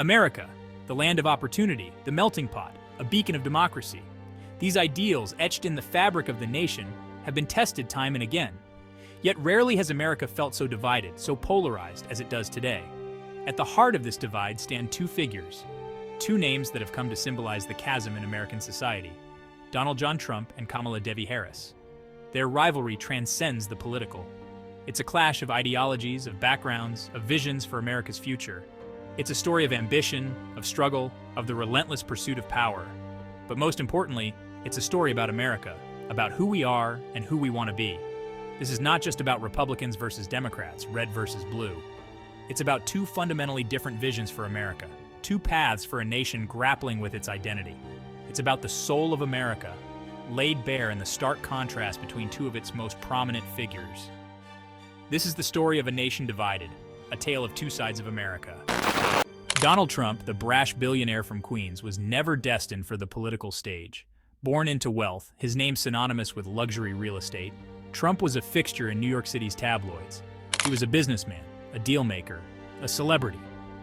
America, the land of opportunity, the melting pot, a beacon of democracy. These ideals, etched in the fabric of the nation, have been tested time and again. Yet rarely has America felt so divided, so polarized as it does today. At the heart of this divide stand two figures, two names that have come to symbolize the chasm in American society: Donald John Trump and Kamala Harris. Their rivalry transcends the political. It's a clash of ideologies, of backgrounds, of visions for America's future. It's a story of ambition, of struggle, of the relentless pursuit of power. But most importantly, it's a story about America, about who we are and who we want to be. This is not just about Republicans versus Democrats, red versus blue. It's about two fundamentally different visions for America, two paths for a nation grappling with its identity. It's about the soul of America, laid bare in the stark contrast between two of its most prominent figures. This is the story of a nation divided, a tale of two sides of America. Donald Trump, the brash billionaire from Queens, was never destined for the political stage. Born into wealth, his name synonymous with luxury real estate, Trump was a fixture in New York City's tabloids. He was a businessman, a deal maker, a celebrity.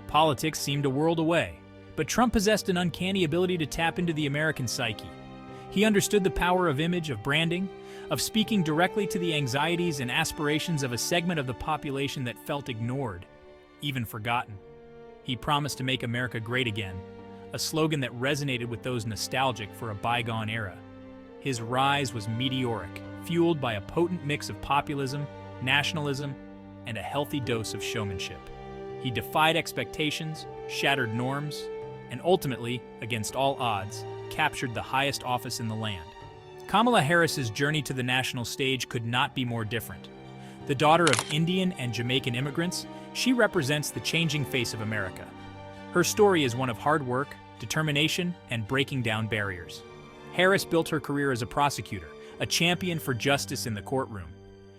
Politics seemed a world away, but Trump possessed an uncanny ability to tap into the American psyche. He understood the power of image, of branding, of speaking directly to the anxieties and aspirations of a segment of the population that felt ignored, even forgotten. He promised to make America great again, a slogan that resonated with those nostalgic for a bygone era. His rise was meteoric, fueled by a potent mix of populism, nationalism, and a healthy dose of showmanship. He defied expectations, shattered norms, and ultimately, against all odds, captured the highest office in the land. Kamala Harris's journey to the national stage could not be more different. The daughter of Indian and Jamaican immigrants, she represents the changing face of America. Her story is one of hard work, determination, and breaking down barriers. Harris built her career as a prosecutor, a champion for justice in the courtroom.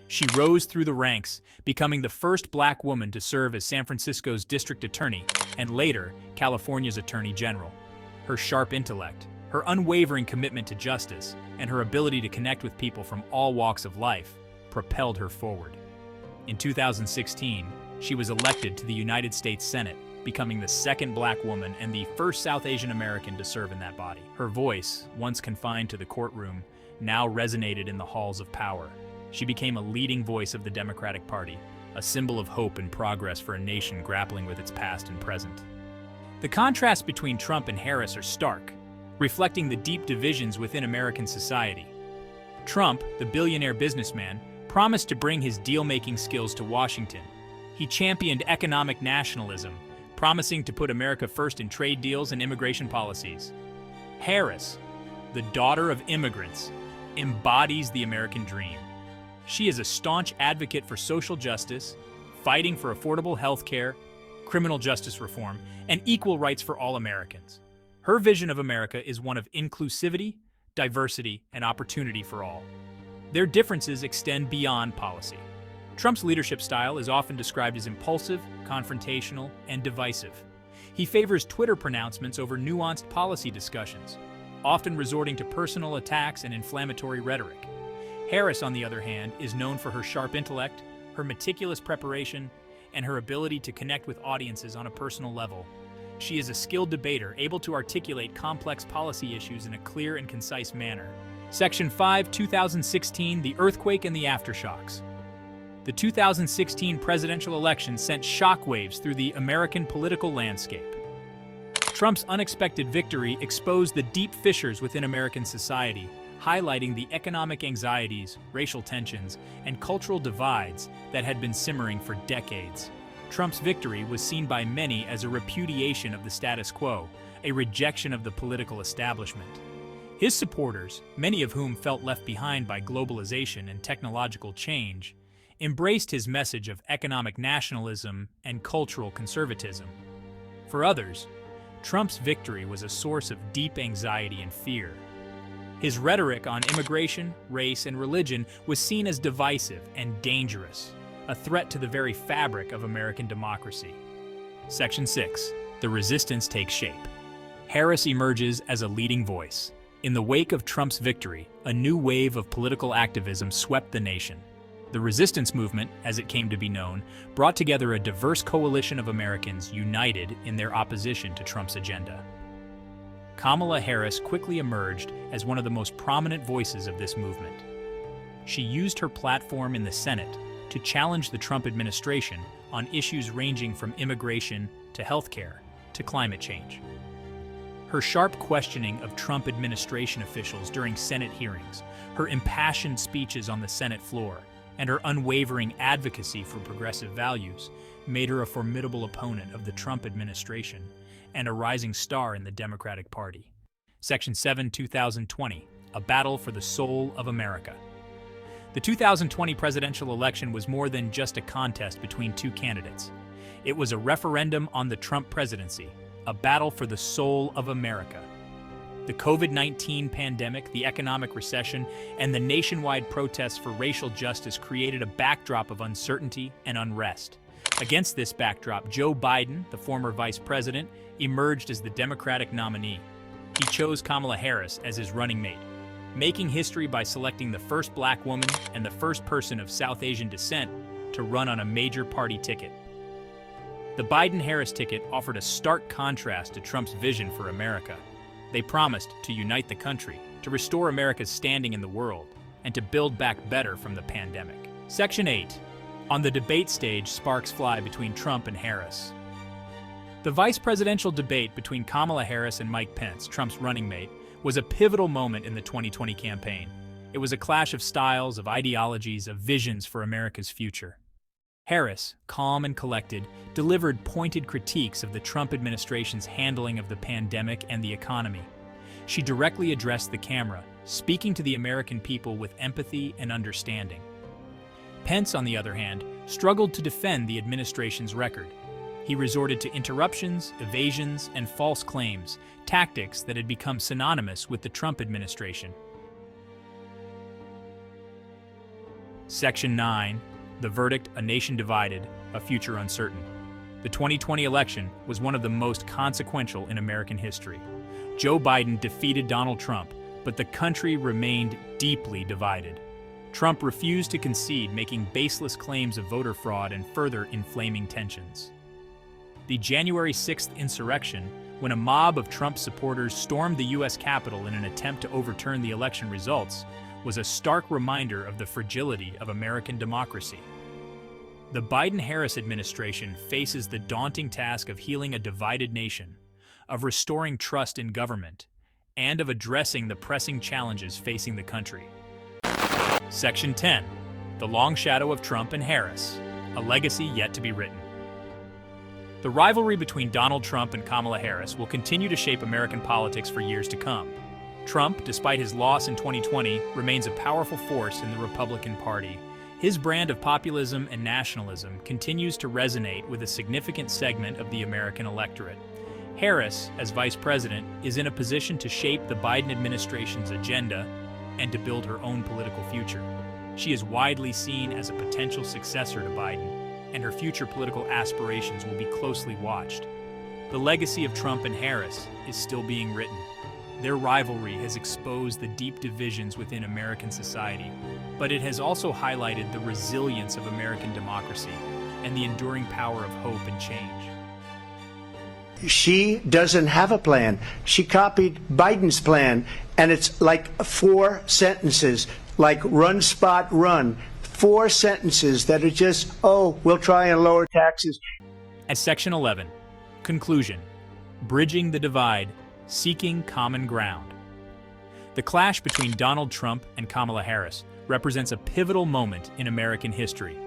She rose through the ranks, becoming the first black woman to serve as San Francisco's district attorney and later California's attorney general. Her sharp intellect, her unwavering commitment to justice, and her ability to connect with people from all walks of life propelled her forward. In 2016, she was elected to the United States Senate, becoming the second black woman and the first South Asian American to serve in that body. Her voice, once confined to the courtroom, now resonated in the halls of power. She became a leading voice of the Democratic Party, a symbol of hope and progress for a nation grappling with its past and present. The contrasts between Trump and Harris are stark, reflecting the deep divisions within American society. Trump, the billionaire businessman, promised to bring his deal-making skills to Washington. He championed economic nationalism, promising to put America first in trade deals and immigration policies. Harris, the daughter of immigrants, embodies the American dream. She is a staunch advocate for social justice, fighting for affordable health care, criminal justice reform, and equal rights for all Americans. Her vision of America is one of inclusivity, diversity, and opportunity for all. Their differences extend beyond policy. Trump's leadership style is often described as impulsive, confrontational, and divisive. He favors Twitter pronouncements over nuanced policy discussions, often resorting to personal attacks and inflammatory rhetoric. Harris, on the other hand, is known for her sharp intellect, her meticulous preparation, and her ability to connect with audiences on a personal level. She is a skilled debater, able to articulate complex policy issues in a clear and concise manner. Section 5, 2016, The Earthquake and the Aftershocks. The 2016 presidential election sent shockwaves through the American political landscape. Trump's unexpected victory exposed the deep fissures within American society, highlighting the economic anxieties, racial tensions, and cultural divides that had been simmering for decades. Trump's victory was seen by many as a repudiation of the status quo, a rejection of the political establishment. His supporters, many of whom felt left behind by globalization and technological change, embraced his message of economic nationalism and cultural conservatism. For others, Trump's victory was a source of deep anxiety and fear. His rhetoric on immigration, race, and religion was seen as divisive and dangerous, a threat to the very fabric of American democracy. Section 6. The resistance takes shape. Harris emerges as a leading voice. In the wake of Trump's victory, a new wave of political activism swept the nation. The resistance movement, as it came to be known, brought together a diverse coalition of Americans united in their opposition to Trump's agenda. Kamala Harris quickly emerged as one of the most prominent voices of this movement. She used her platform in the Senate to challenge the Trump administration on issues ranging from immigration to healthcare to climate change. Her sharp questioning of Trump administration officials during Senate hearings, her impassioned speeches on the Senate floor, and her unwavering advocacy for progressive values made her a formidable opponent of the Trump administration and a rising star in the Democratic Party. Section 7, 2020, A Battle for the Soul of America. The 2020 presidential election was more than just a contest between two candidates. It was a referendum on the Trump presidency, a battle for the soul of America. The COVID-19 pandemic, the economic recession, and the nationwide protests for racial justice created a backdrop of uncertainty and unrest. Against this backdrop, Joe Biden, the former vice president, emerged as the Democratic nominee. He chose Kamala Harris as his running mate, making history by selecting the first black woman and the first person of South Asian descent to run on a major party ticket. The Biden-Harris ticket offered a stark contrast to Trump's vision for America. They promised to unite the country, to restore America's standing in the world, and to build back better from the pandemic. Section 8. On the debate stage, sparks fly between Trump and Harris. The vice presidential debate between Kamala Harris and Mike Pence, Trump's running mate, was a pivotal moment in the 2020 campaign. It was a clash of styles, of ideologies, of visions for America's future. Harris, calm and collected, delivered pointed critiques of the Trump administration's handling of the pandemic and the economy. She directly addressed the camera, speaking to the American people with empathy and understanding. Pence, on the other hand, struggled to defend the administration's record. He resorted to interruptions, evasions, and false claims, tactics that had become synonymous with the Trump administration. Section 9. The verdict, a nation divided, a future uncertain. The 2020 election was one of the most consequential in American history. Joe Biden defeated Donald Trump, but the country remained deeply divided. Trump refused to concede, making baseless claims of voter fraud and further inflaming tensions. The January 6th insurrection, when a mob of Trump supporters stormed the U.S. Capitol in an attempt to overturn the election results, was a stark reminder of the fragility of American democracy. The Biden-Harris administration faces the daunting task of healing a divided nation, of restoring trust in government, and of addressing the pressing challenges facing the country. Section 10. The long shadow of Trump and Harris, a legacy yet to be written. The rivalry between Donald Trump and Kamala Harris will continue to shape American politics for years to come. Trump, despite his loss in 2020, remains a powerful force in the Republican Party. His brand of populism and nationalism continues to resonate with a significant segment of the American electorate. Harris, as vice president, is in a position to shape the Biden administration's agenda and to build her own political future. She is widely seen as a potential successor to Biden, and her future political aspirations will be closely watched. The legacy of Trump and Harris is still being written. Their rivalry has exposed the deep divisions within American society, but it has also highlighted the resilience of American democracy and the enduring power of hope and change. She doesn't have a plan. She copied Biden's plan, and it's like 4 sentences, like run, spot, run. 4 sentences that are just, oh, we'll try and lower taxes. At Section 11, Conclusion, Bridging the Divide, Seeking Common Ground. The clash between Donald Trump and Kamala Harris represents a pivotal moment in American history.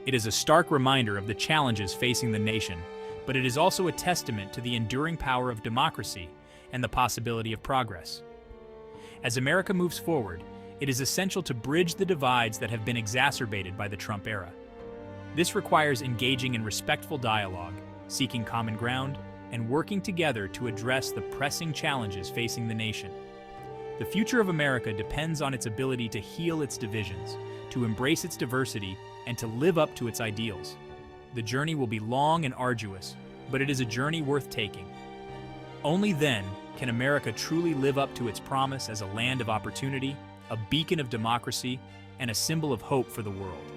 It is a stark reminder of the challenges facing the nation, but it is also a testament to the enduring power of democracy and the possibility of progress. As America moves forward, it is essential to bridge the divides that have been exacerbated by the Trump era. This requires engaging in respectful dialogue, seeking common ground, and working together to address the pressing challenges facing the nation. The future of America depends on its ability to heal its divisions, to embrace its diversity, and to live up to its ideals. The journey will be long and arduous, but it is a journey worth taking. Only then can America truly live up to its promise as a land of opportunity, a beacon of democracy, and a symbol of hope for the world.